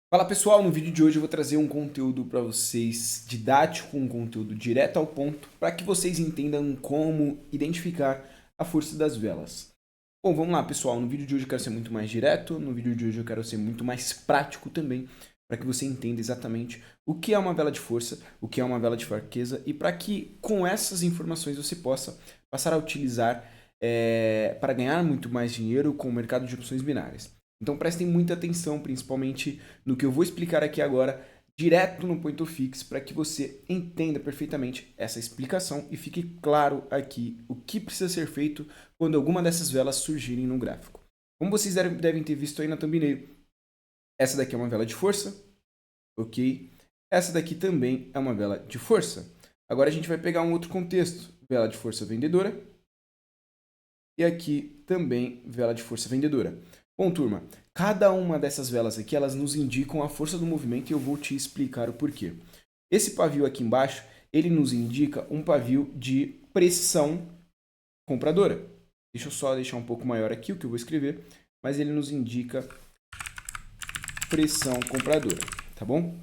Fala pessoal, no vídeo de hoje eu vou trazer um conteúdo para vocês didático, um conteúdo direto ao ponto, para que vocês entendam como identificar a força das velas. Bom, vamos lá pessoal, no vídeo de hoje eu quero ser muito mais direto, no vídeo de hoje eu quero ser muito mais prático também, para que você entenda exatamente o que é uma vela de força, o que é uma vela de fraqueza e para que com essas informações você possa passar a utilizar para ganhar muito mais dinheiro com o mercado de opções binárias. Então prestem muita atenção, principalmente no que eu vou explicar aqui agora, direto no Point of Fix, para que você entenda perfeitamente essa explicação e fique claro aqui o que precisa ser feito quando alguma dessas velas surgirem no gráfico. Como vocês devem ter visto aí na thumbnail, essa daqui é uma vela de força, ok? Essa daqui também é uma vela de força. Agora a gente vai pegar um outro contexto, vela de força vendedora, e aqui também vela de força vendedora. Bom, turma, cada uma dessas velas aqui, elas nos indicam a força do movimento e eu vou te explicar o porquê. Esse pavio aqui embaixo, ele nos indica um pavio de pressão compradora. Deixa eu só deixar um pouco maior aqui o que eu vou escrever, mas ele nos indica pressão compradora, tá bom?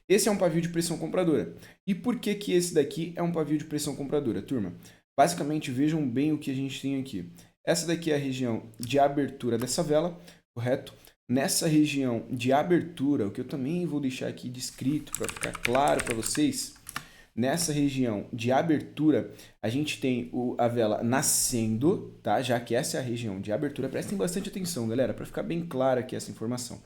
Esse é um pavio de pressão compradora. E por que que esse daqui é um pavio de pressão compradora, turma? Basicamente, vejam bem o que a gente tem aqui. Essa daqui é a região de abertura dessa vela, correto? Nessa região de abertura, o que eu também vou deixar aqui descrito para ficar claro para vocês, nessa região de abertura, a gente tem a vela nascendo, tá? Já que essa é a região de abertura, prestem bastante atenção, galera, para ficar bem clara aqui essa informação.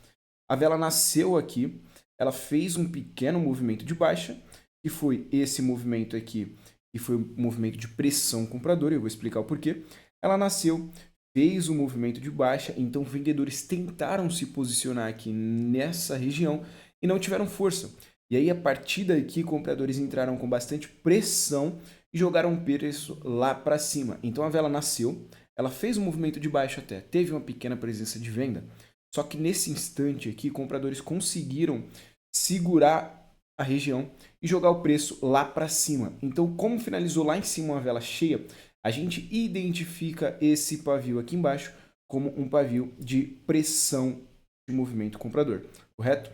A vela nasceu aqui, ela fez um pequeno movimento de baixa, que foi esse movimento aqui, que foi um movimento de pressão compradora, eu vou explicar o porquê. Ela nasceu, fez um movimento de baixa, então vendedores tentaram se posicionar aqui nessa região e não tiveram força. E aí, a partir daqui, compradores entraram com bastante pressão e jogaram o preço lá para cima. Então, a vela nasceu, ela fez um movimento de baixo até, teve uma pequena presença de venda, só que nesse instante aqui, compradores conseguiram segurar a região e jogar o preço lá para cima. Então, como finalizou lá em cima uma vela cheia, a gente identifica esse pavio aqui embaixo como um pavio de pressão de movimento comprador, correto?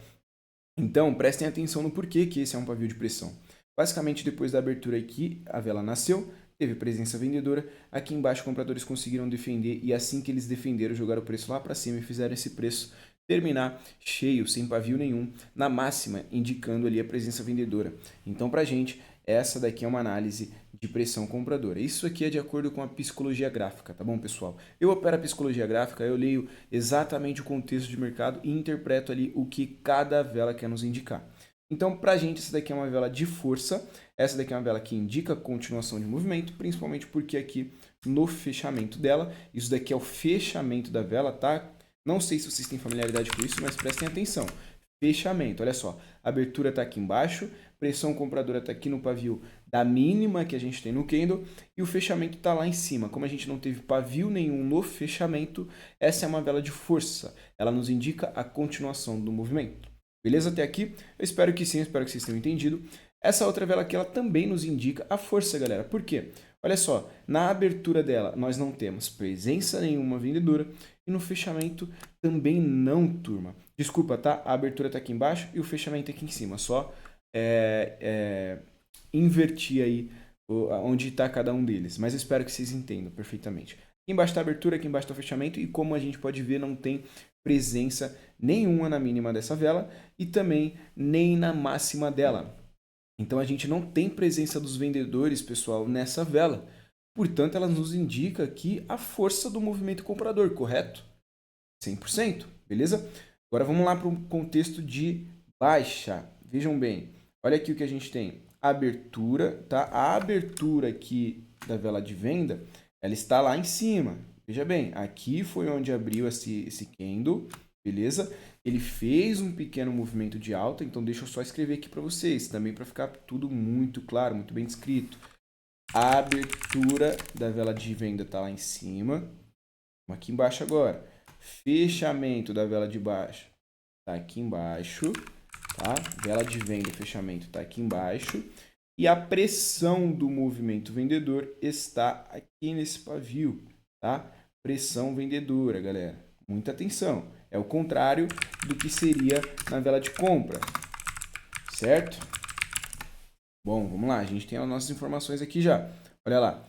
Então, prestem atenção no porquê que esse é um pavio de pressão. Basicamente, depois da abertura aqui, a vela nasceu, teve presença vendedora, aqui embaixo compradores conseguiram defender e assim que eles defenderam, jogaram o preço lá para cima e fizeram esse preço terminar cheio, sem pavio nenhum, na máxima, indicando ali a presença vendedora. Então, para a gente, essa daqui é uma análise de pressão compradora. Isso aqui é de acordo com a psicologia gráfica, tá bom, pessoal? Eu opero a psicologia gráfica, eu leio exatamente o contexto de mercado e interpreto ali o que cada vela quer nos indicar. Então, para a gente, essa daqui é uma vela de força, essa daqui é uma vela que indica continuação de movimento, principalmente porque aqui no fechamento dela, isso daqui é o fechamento da vela, tá? Não sei se vocês têm familiaridade com isso, mas prestem atenção. Fechamento, olha só, a abertura está aqui embaixo, pressão compradora está aqui no pavio da mínima que a gente tem no candle e o fechamento está lá em cima. Como a gente não teve pavio nenhum no fechamento, essa é uma vela de força. Ela nos indica a continuação do movimento. Beleza até aqui? Eu espero que sim, espero que vocês tenham entendido. Essa outra vela aqui, ela também nos indica a força, galera. Por quê? Olha só, na abertura dela nós não temos presença nenhuma vendedora e no fechamento também não, turma. Desculpa, tá? A abertura está aqui embaixo e o fechamento aqui em cima. Só invertir aí onde está cada um deles. Mas eu espero que vocês entendam perfeitamente. Aqui embaixo está a abertura, aqui embaixo está o fechamento e como a gente pode ver, não tem presença nenhuma na mínima dessa vela e também nem na máxima dela. Então a gente não tem presença dos vendedores, pessoal, nessa vela. Portanto, ela nos indica aqui a força do movimento comprador, correto? 100%, beleza? Agora vamos lá para o contexto de baixa. Vejam bem, olha aqui o que a gente tem. Abertura, tá? A abertura aqui da vela de venda, ela está lá em cima. Veja bem, aqui foi onde abriu esse candle, beleza? Ele fez um pequeno movimento de alta, então deixa eu só escrever aqui para vocês, também para ficar tudo muito claro, muito bem descrito. A abertura da vela de venda está lá em cima. Aqui embaixo agora. Fechamento da vela de baixo está aqui embaixo. Tá? Vela de venda e fechamento está aqui embaixo. E a pressão do movimento vendedor está aqui nesse pavio. Tá? Pressão vendedora, galera. Muita atenção. É o contrário do que seria na vela de compra, certo? Bom, vamos lá. A gente tem as nossas informações aqui já. Olha lá.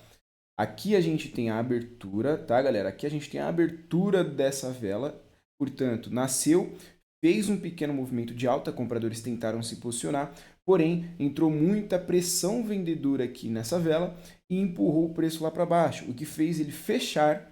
Aqui a gente tem a abertura, tá, galera? Aqui a gente tem a abertura dessa vela. Portanto, nasceu, fez um pequeno movimento de alta, compradores tentaram se posicionar, porém, entrou muita pressão vendedora aqui nessa vela e empurrou o preço lá para baixo, o que fez ele fechar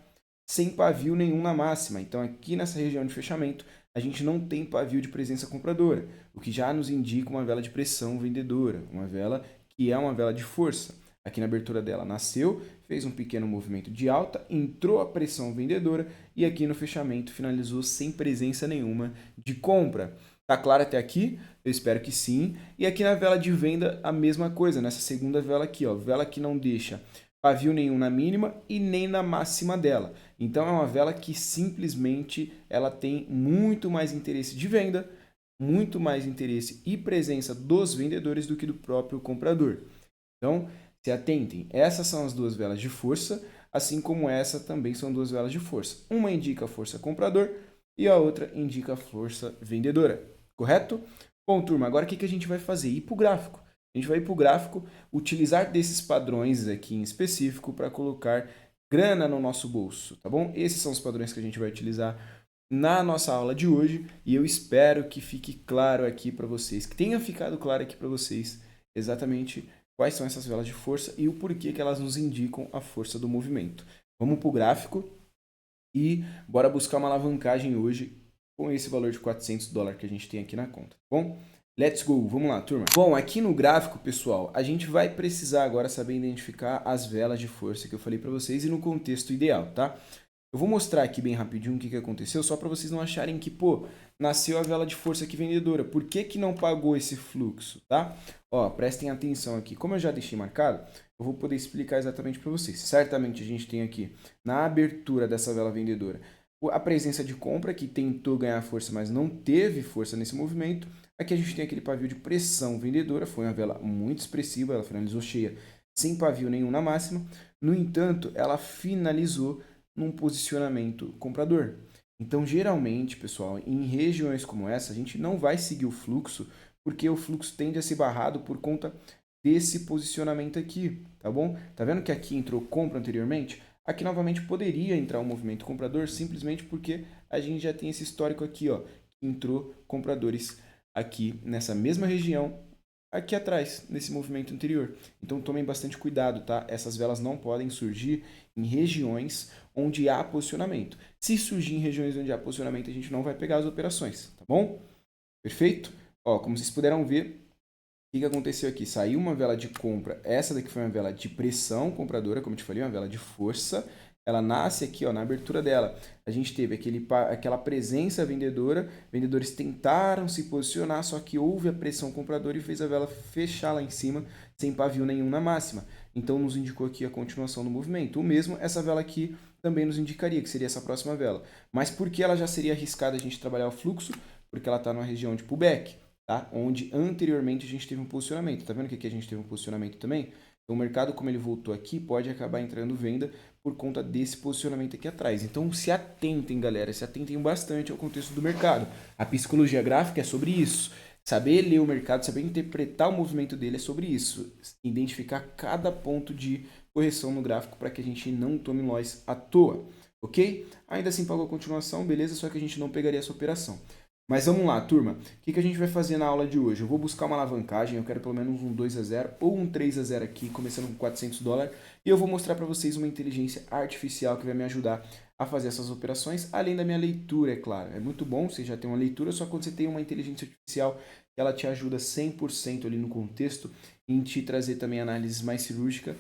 sem pavio nenhum na máxima. Então, aqui nessa região de fechamento, a gente não tem pavio de presença compradora, o que já nos indica uma vela de pressão vendedora, uma vela que é uma vela de força. Aqui na abertura dela nasceu, fez um pequeno movimento de alta, entrou a pressão vendedora e aqui no fechamento finalizou sem presença nenhuma de compra. Tá claro até aqui? Eu espero que sim. E aqui na vela de venda a mesma coisa, nessa segunda vela aqui, ó, vela que não deixa pavio nenhum na mínima e nem na máxima dela. Então é uma vela que simplesmente ela tem muito mais interesse de venda, muito mais interesse e presença dos vendedores do que do próprio comprador. Então, se atentem, essas são as duas velas de força, assim como essa também são duas velas de força. Uma indica força comprador e a outra indica força vendedora, correto? Bom, turma, agora o que a gente vai fazer? Ir para o gráfico. A gente vai ir para o gráfico, utilizar desses padrões aqui em específico para colocar grana no nosso bolso, tá bom? Esses são os padrões que a gente vai utilizar na nossa aula de hoje e eu espero que fique claro aqui para vocês, que tenha ficado claro aqui para vocês exatamente quais são essas velas de força e o porquê que elas nos indicam a força do movimento. Vamos para o gráfico e bora buscar uma alavancagem hoje com esse valor de $400 que a gente tem aqui na conta, tá bom? Let's go! Vamos lá, turma. Bom, aqui no gráfico, pessoal, a gente vai precisar agora saber identificar as velas de força que eu falei para vocês e no contexto ideal, tá? Eu vou mostrar aqui bem rapidinho o que aconteceu, só para vocês não acharem que, pô, nasceu a vela de força aqui vendedora. Por que não pagou esse fluxo, tá? Ó, prestem atenção aqui. Como eu já deixei marcado, eu vou poder explicar exatamente para vocês. Certamente a gente tem aqui, na abertura dessa vela vendedora, a presença de compra, que tentou ganhar força, mas não teve força nesse movimento. Aqui a gente tem aquele pavio de pressão vendedora, foi uma vela muito expressiva, ela finalizou cheia, sem pavio nenhum na máxima. No entanto, ela finalizou num posicionamento comprador. Então, geralmente, pessoal, em regiões como essa, a gente não vai seguir o fluxo, porque o fluxo tende a ser barrado por conta desse posicionamento aqui, tá bom? Tá vendo que aqui entrou compra anteriormente? Aqui novamente poderia entrar um movimento comprador, simplesmente porque a gente já tem esse histórico aqui, ó, que entrou compradores aqui nessa mesma região, aqui atrás, nesse movimento anterior. Então tomem bastante cuidado, tá? Essas velas não podem surgir em regiões onde há posicionamento. Se surgir em regiões onde há posicionamento, a gente não vai pegar as operações, tá bom? Perfeito? Ó, como vocês puderam ver, o que aconteceu aqui? Saiu uma vela de compra, essa daqui foi uma vela de pressão compradora, como eu te falei, uma vela de força. Ela nasce aqui, ó, na abertura dela. A gente teve aquela presença vendedora, vendedores tentaram se posicionar, só que houve a pressão compradora e fez a vela fechar lá em cima, sem pavio nenhum na máxima. Então, nos indicou aqui a continuação do movimento. O mesmo, essa vela aqui também nos indicaria, que seria essa próxima vela. Mas por que ela já seria arriscada a gente trabalhar o fluxo? Porque ela está numa região de pullback, tá? Onde anteriormente a gente teve um posicionamento. Tá vendo que aqui a gente teve um posicionamento também? Então, o mercado, como ele voltou aqui, pode acabar entrando venda por conta desse posicionamento aqui atrás. Então, se atentem, galera, se atentem bastante ao contexto do mercado. A psicologia gráfica é sobre isso. Saber ler o mercado, saber interpretar o movimento dele é sobre isso. Identificar cada ponto de correção no gráfico para que a gente não tome loss à toa, ok? Ainda assim pagou a continuação, beleza, só que a gente não pegaria essa operação. Mas vamos lá, turma. O que a gente vai fazer na aula de hoje? Eu vou buscar uma alavancagem, eu quero pelo menos um 2-0 ou um 3-0 aqui, começando com $400. E eu vou mostrar para vocês uma inteligência artificial que vai me ajudar a fazer essas operações, além da minha leitura, é claro. É muito bom você já ter uma leitura, só quando você tem uma inteligência artificial, ela te ajuda 100% ali no contexto, em te trazer também análises mais cirúrgicas.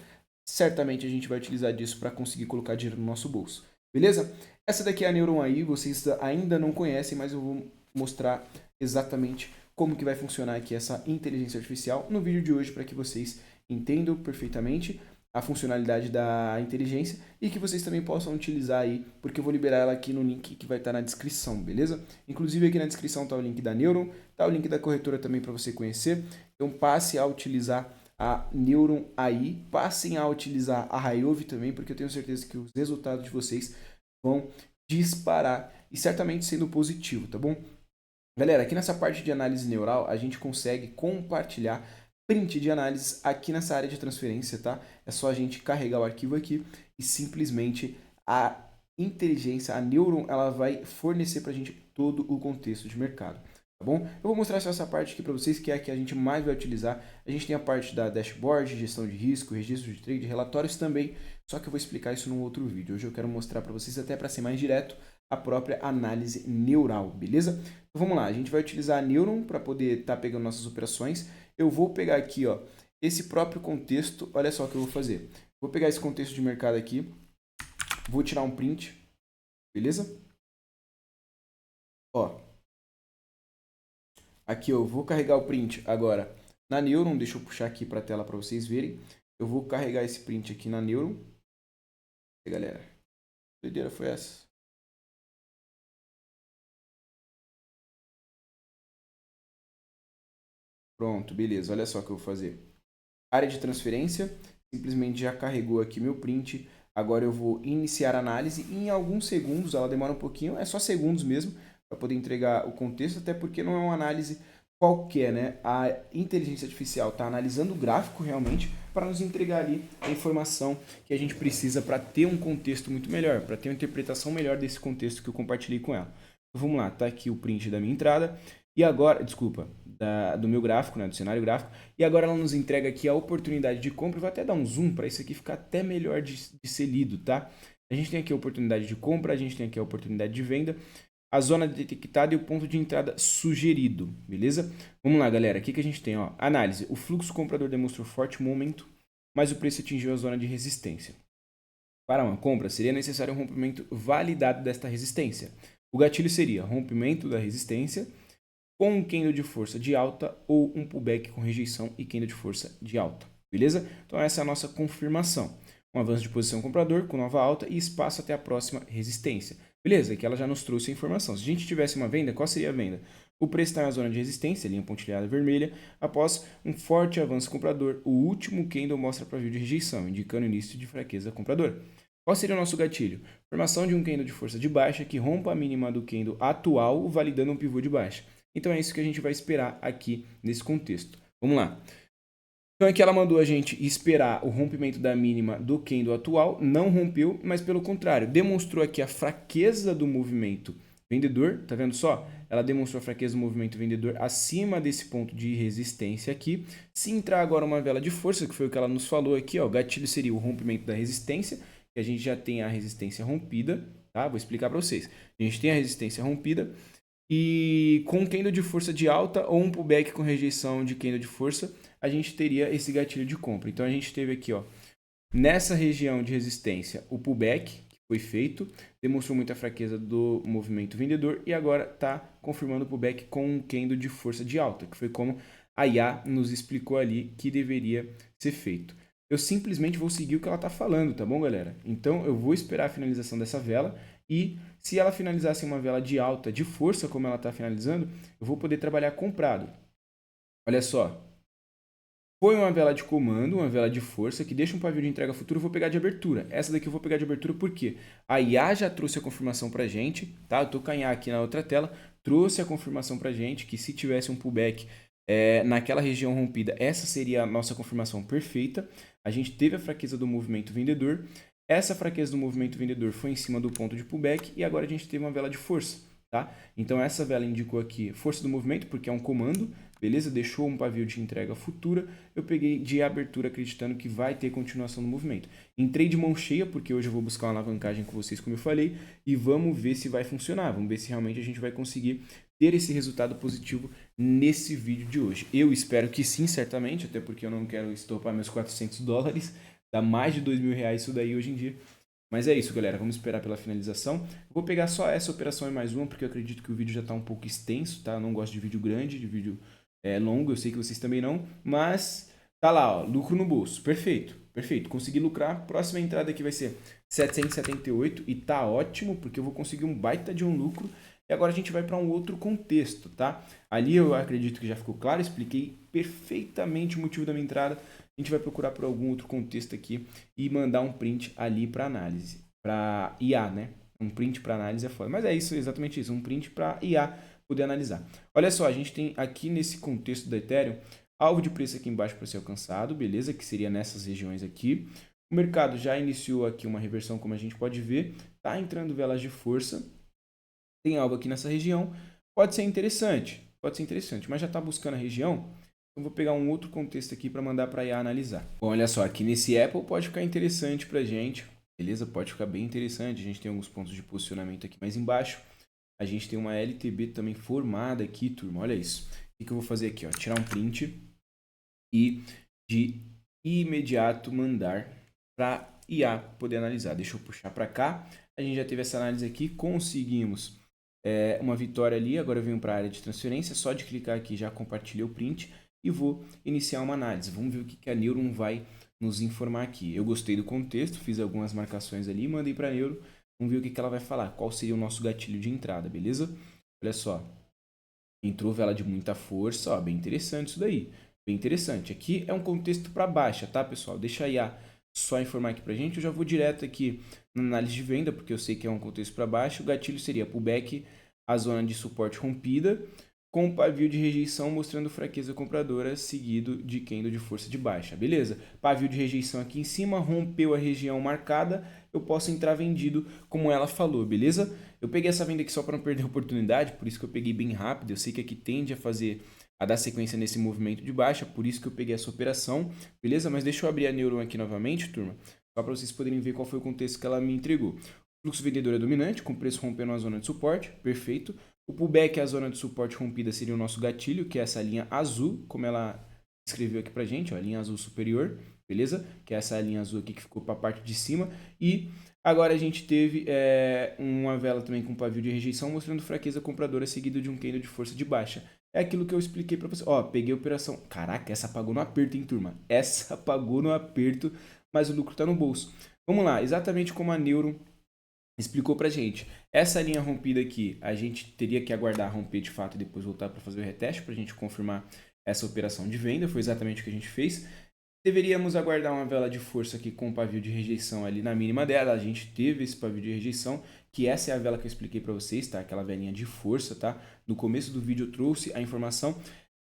Certamente a gente vai utilizar disso para conseguir colocar dinheiro no nosso bolso. Beleza? Essa daqui é a Neuron AI, vocês ainda não conhecem, mas eu vou mostrar exatamente como que vai funcionar aqui essa inteligência artificial no vídeo de hoje para que vocês entendam perfeitamente a funcionalidade da inteligência e que vocês também possam utilizar aí, porque eu vou liberar ela aqui no link que vai estar na descrição, beleza? Inclusive aqui na descrição está o link da Neuron, está o link da corretora também para você conhecer. Então passe a utilizar a Neuron AI, passem a utilizar a Raiove também, porque eu tenho certeza que os resultados de vocês vão disparar e certamente sendo positivo, tá bom? Galera, aqui nessa parte de análise neural, a gente consegue compartilhar print de análises aqui nessa área de transferência, tá? É só a gente carregar o arquivo aqui e simplesmente a inteligência, a Neuron, ela vai fornecer para a gente todo o contexto de mercado, tá bom? Eu vou mostrar só essa parte aqui para vocês, que é a que a gente mais vai utilizar. A gente tem a parte da dashboard, gestão de risco, registro de trade, relatórios também, só que eu vou explicar isso num outro vídeo. Hoje eu quero mostrar para vocês, até para ser mais direto, a própria análise neural, beleza? Então vamos lá, a gente vai utilizar a Neuron para poder estar pegando nossas operações. Eu vou pegar aqui, ó, esse próprio contexto, olha só o que eu vou fazer. Vou pegar esse contexto de mercado aqui, vou tirar um print, beleza? Ó, aqui eu vou carregar o print agora na Neuron, deixa eu puxar aqui para a tela para vocês verem. Eu vou carregar esse print aqui na Neuron. E aí, galera, que doideira foi essa? Pronto, beleza, olha só o que eu vou fazer. Área de transferência, simplesmente já carregou aqui meu print. Agora eu vou iniciar a análise e em alguns segundos, ela demora um pouquinho, é só segundos mesmo, para poder entregar o contexto, até porque não é uma análise qualquer, né? A inteligência artificial está analisando o gráfico realmente para nos entregar ali a informação que a gente precisa para ter um contexto muito melhor, para ter uma interpretação melhor desse contexto que eu compartilhei com ela. Então, vamos lá, tá aqui o print da minha entrada. E agora, desculpa, do meu gráfico, né, do cenário gráfico. E agora ela nos entrega aqui a oportunidade de compra. Eu vou até dar um zoom para isso aqui ficar até melhor de ser lido, tá? A gente tem aqui a oportunidade de compra, a gente tem aqui a oportunidade de venda, a zona detectada e o ponto de entrada sugerido, beleza? Vamos lá, galera. O que a gente tem? Ó, análise. O fluxo comprador demonstrou forte momento, mas o preço atingiu a zona de resistência. Para uma compra, seria necessário um rompimento validado desta resistência. O gatilho seria rompimento da resistência com um candle de força de alta ou um pullback com rejeição e candle de força de alta, beleza? Então essa é a nossa confirmação. Um avanço de posição comprador com nova alta e espaço até a próxima resistência. Beleza? Aqui ela já nos trouxe a informação. Se a gente tivesse uma venda, qual seria a venda? O preço está na zona de resistência, linha pontilhada vermelha, após um forte avanço comprador. O último candle mostra preview de rejeição, indicando início de fraqueza comprador. Qual seria o nosso gatilho? Formação de um candle de força de baixa que rompa a mínima do candle atual, validando um pivô de baixa. Então é isso que a gente vai esperar aqui nesse contexto. Vamos lá. Então aqui ela mandou a gente esperar o rompimento da mínima do candle atual, não rompeu, mas pelo contrário, demonstrou aqui a fraqueza do movimento vendedor, tá vendo só? Ela demonstrou a fraqueza do movimento vendedor acima desse ponto de resistência aqui. Se entrar agora uma vela de força, que foi o que ela nos falou aqui, ó, o gatilho seria o rompimento da resistência, que a gente já tem a resistência rompida, tá? Vou explicar para vocês. A gente tem a resistência rompida, e com candle de força de alta ou um pullback com rejeição de candle de força, a gente teria esse gatilho de compra. Então a gente teve aqui, ó, nessa região de resistência, o pullback que foi feito, demonstrou muita fraqueza do movimento vendedor e agora está confirmando o pullback com um candle de força de alta, que foi como a IA nos explicou ali que deveria ser feito. Eu simplesmente vou seguir o que ela está falando, tá bom, galera? Então eu vou esperar a finalização dessa vela e se ela finalizasse uma vela de alta, de força, como ela está finalizando, eu vou poder trabalhar comprado. Olha só. Foi uma vela de comando, uma vela de força, que deixa um pavio de entrega futuro, eu vou pegar de abertura. Essa daqui eu vou pegar de abertura porque a IA já trouxe a confirmação pra gente, tá? Eu tô com a IA aqui na outra tela, trouxe a confirmação pra gente que se tivesse um pullback naquela região rompida, essa seria a nossa confirmação perfeita. A gente teve a fraqueza do movimento vendedor. Essa fraqueza do movimento vendedor foi em cima do ponto de pullback e agora a gente teve uma vela de força, tá? Então essa vela indicou aqui força do movimento porque é um comando, beleza? Deixou um pavio de entrega futura. Eu peguei de abertura acreditando que vai ter continuação do movimento. Entrei de mão cheia porque hoje eu vou buscar uma alavancagem com vocês, como eu falei, e vamos ver se vai funcionar. Vamos ver se realmente a gente vai conseguir ter esse resultado positivo nesse vídeo de hoje. Eu espero que sim, certamente, até porque eu não quero estopar meus $400. Dá mais de R$2.000 isso daí hoje em dia. Mas é isso, galera. Vamos esperar pela finalização. Eu vou pegar só essa operação e mais uma, porque eu acredito que o vídeo já está um pouco extenso, tá? Eu não gosto de vídeo grande, de vídeo longo. Eu sei que vocês também não. Mas tá lá, ó. Lucro no bolso. Perfeito. Perfeito. Consegui lucrar. Próxima entrada aqui vai ser 778 e tá ótimo, porque eu vou conseguir um baita de um lucro. E agora a gente vai para um outro contexto, tá? Ali eu acredito que já ficou claro. Expliquei perfeitamente o motivo da minha entrada. A gente vai procurar por algum outro contexto aqui e mandar um print ali para análise, para IA, né? Um print para análise é foda. Mas é isso, exatamente isso. Um print para IA poder analisar. Olha só, a gente tem aqui nesse contexto da Ethereum, alvo de preço aqui embaixo para ser alcançado, beleza? Que seria nessas regiões aqui. O mercado já iniciou aqui uma reversão, como a gente pode ver. Tá entrando velas de força. Tem algo aqui nessa região. Pode ser interessante, mas já está buscando a região. Então vou pegar um outro contexto aqui para mandar para a IA analisar. Bom, olha só, aqui nesse Apple pode ficar interessante para a gente. Beleza? Pode ficar bem interessante. A gente tem alguns pontos de posicionamento aqui mais embaixo. A gente tem uma LTB também formada aqui, turma. Olha isso. O que eu vou fazer aqui? Ó? Tirar um print e de imediato mandar para IA poder analisar. Deixa eu puxar para cá. A gente já teve essa análise aqui. Conseguimos uma vitória ali. Agora eu venho para a área de transferência. Só de clicar aqui já compartilhei o print e vou iniciar uma análise. Vamos ver o que a Neuron vai nos informar aqui. Eu gostei do contexto, fiz algumas marcações ali, mandei para a Neuron. Vamos ver o que ela vai falar, qual seria o nosso gatilho de entrada, beleza? Olha só, entrou vela de muita força, ó, bem interessante isso daí, bem interessante. Aqui é um contexto para baixa, tá, pessoal? Deixa a IA só informar aqui pra gente, eu já vou direto aqui na análise de venda, porque eu sei que é um contexto para baixo. O gatilho seria pullback, a zona de suporte rompida, com um pavio de rejeição mostrando fraqueza compradora, seguido de candle de força de baixa, beleza? Pavio de rejeição aqui em cima, rompeu a região marcada, eu posso entrar vendido como ela falou, beleza? Eu peguei essa venda aqui só para não perder a oportunidade, por isso que eu peguei bem rápido, eu sei que aqui tende a dar sequência nesse movimento de baixa, por isso que eu peguei essa operação, beleza? Mas deixa eu abrir a Neuron aqui novamente, turma, só para vocês poderem ver qual foi o contexto que ela me entregou. O fluxo vendedor é dominante, com preço rompendo a zona de suporte, perfeito. O pullback, a zona de suporte rompida, seria o nosso gatilho, que é essa linha azul, como ela escreveu aqui pra gente, ó, linha azul superior, beleza? Que é essa linha azul aqui que ficou para a parte de cima. E agora a gente teve uma vela também com pavio de rejeição, mostrando fraqueza compradora, seguido de um candle de força de baixa. É aquilo que eu expliquei para você. Ó, peguei a operação. Caraca, essa pagou no aperto, hein, turma? Essa pagou no aperto, mas o lucro tá no bolso. Vamos lá, exatamente como a Neuron explicou pra gente. Essa linha rompida aqui, a gente teria que aguardar romper de fato e depois voltar para fazer o reteste para a gente confirmar essa operação de venda. Foi exatamente o que a gente fez. Deveríamos aguardar uma vela de força aqui com um pavio de rejeição ali na mínima dela. A gente teve esse pavio de rejeição, que essa é a vela que eu expliquei para vocês, tá? Aquela velinha de força, tá? No começo do vídeo eu trouxe a informação.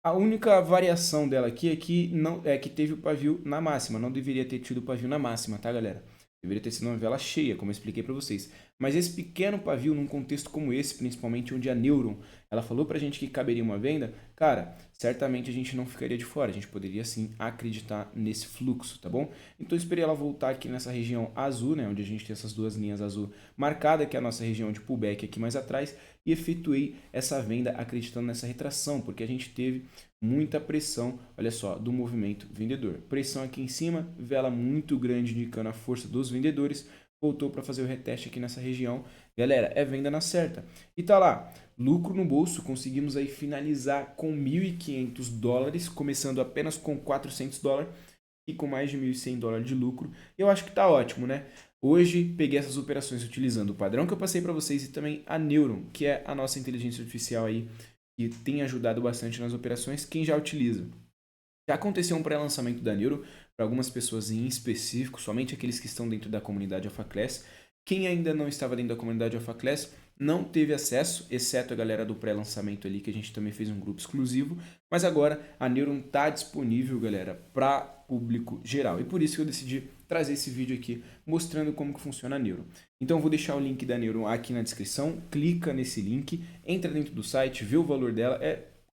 A única variação dela aqui é que teve o pavio na máxima. Não deveria ter tido o pavio na máxima, tá, galera? Deveria ter sido uma vela cheia, como eu expliquei para vocês. Mas esse pequeno pavio, num contexto como esse, principalmente onde a Neuron, ela falou pra gente que caberia uma venda, cara, certamente a gente não ficaria de fora. A gente poderia, sim, acreditar nesse fluxo, tá bom? Então, eu esperei ela voltar aqui nessa região azul, né, onde a gente tem essas duas linhas azul marcada, que é a nossa região de pullback aqui mais atrás, e efetuei essa venda acreditando nessa retração, porque a gente teve muita pressão, olha só, do movimento vendedor. Pressão aqui em cima, vela muito grande indicando a força dos vendedores, voltou para fazer o reteste aqui nessa região. Galera, é venda na certa. E tá lá, lucro no bolso, conseguimos aí finalizar com $1.500, começando apenas com $400 e com mais de $1.100 de lucro. Eu acho que tá ótimo, né? Hoje peguei essas operações utilizando o padrão que eu passei para vocês e também a Neuron, que é a nossa inteligência artificial aí, que tem ajudado bastante nas operações, quem já utiliza. Já aconteceu um pré-lançamento da Neuron para algumas pessoas em específico, somente aqueles que estão dentro da comunidade Alpha Class. Quem ainda não estava dentro da comunidade Alpha Class não teve acesso, exceto a galera do pré-lançamento ali, que a gente também fez um grupo exclusivo. Mas agora a Neuron está disponível, galera, para público geral. E por isso que eu decidi trazer esse vídeo aqui mostrando como que funciona a Neuron. Então eu vou deixar o link da Neuron aqui na descrição, clica nesse link, entra dentro do site, vê o valor dela,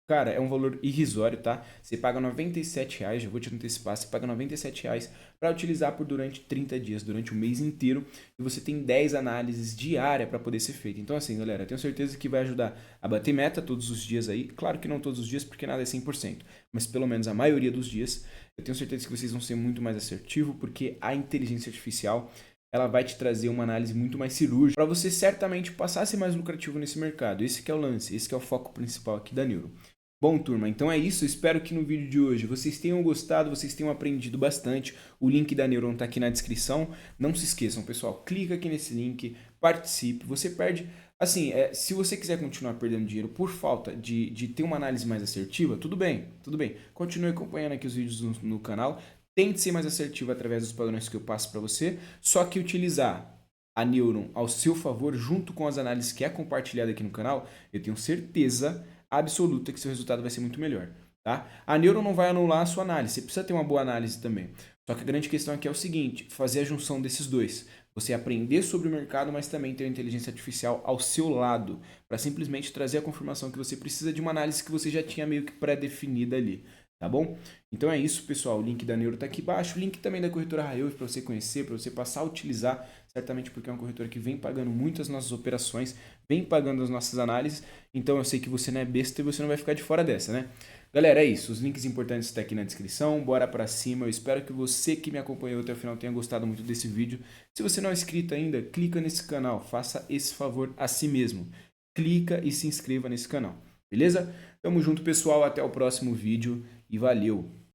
cara, é um valor irrisório, tá? Você paga R$97, já vou te antecipar, você paga R$97 para utilizar por durante 30 dias, durante o mês inteiro, e você tem 10 análises diárias para poder ser feita. Então assim, galera, eu tenho certeza que vai ajudar a bater meta todos os dias aí, claro que não todos os dias, porque nada é 100%, mas pelo menos a maioria dos dias, eu tenho certeza que vocês vão ser muito mais assertivos, porque a inteligência artificial, ela vai te trazer uma análise muito mais cirúrgica para você certamente passar a ser mais lucrativo nesse mercado. Esse que é o lance, esse que é o foco principal aqui da Neuron. Bom, turma, então é isso. Espero que no vídeo de hoje vocês tenham gostado, vocês tenham aprendido bastante. O link da Neuron está aqui na descrição. Não se esqueçam, pessoal, clica aqui nesse link, participe. Você perde, assim, se você quiser continuar perdendo dinheiro por falta de ter uma análise mais assertiva, tudo bem, tudo bem. Continue acompanhando aqui os vídeos no canal. Tente ser mais assertivo através dos padrões que eu passo para você, só que utilizar a Neuron ao seu favor, junto com as análises que é compartilhada aqui no canal, eu tenho certeza absoluta que seu resultado vai ser muito melhor. Tá? A Neuron não vai anular a sua análise, você precisa ter uma boa análise também. Só que a grande questão aqui é o seguinte, fazer a junção desses dois. Você aprender sobre o mercado, mas também ter a inteligência artificial ao seu lado, para simplesmente trazer a confirmação que você precisa de uma análise que você já tinha meio que pré-definida ali. Tá bom? Então é isso, pessoal. O link da Neuro está aqui embaixo. O link também da corretora Rayof para você conhecer, para você passar a utilizar, certamente porque é uma corretora que vem pagando muito as nossas operações, vem pagando as nossas análises. Então eu sei que você não é besta e você não vai ficar de fora dessa, né? Galera, é isso. Os links importantes estão aqui na descrição. Bora para cima. Eu espero que você que me acompanhou até o final tenha gostado muito desse vídeo. Se você não é inscrito ainda, clica nesse canal. Faça esse favor a si mesmo. Clica e se inscreva nesse canal. Beleza? Tamo junto, pessoal. Até o próximo vídeo e valeu!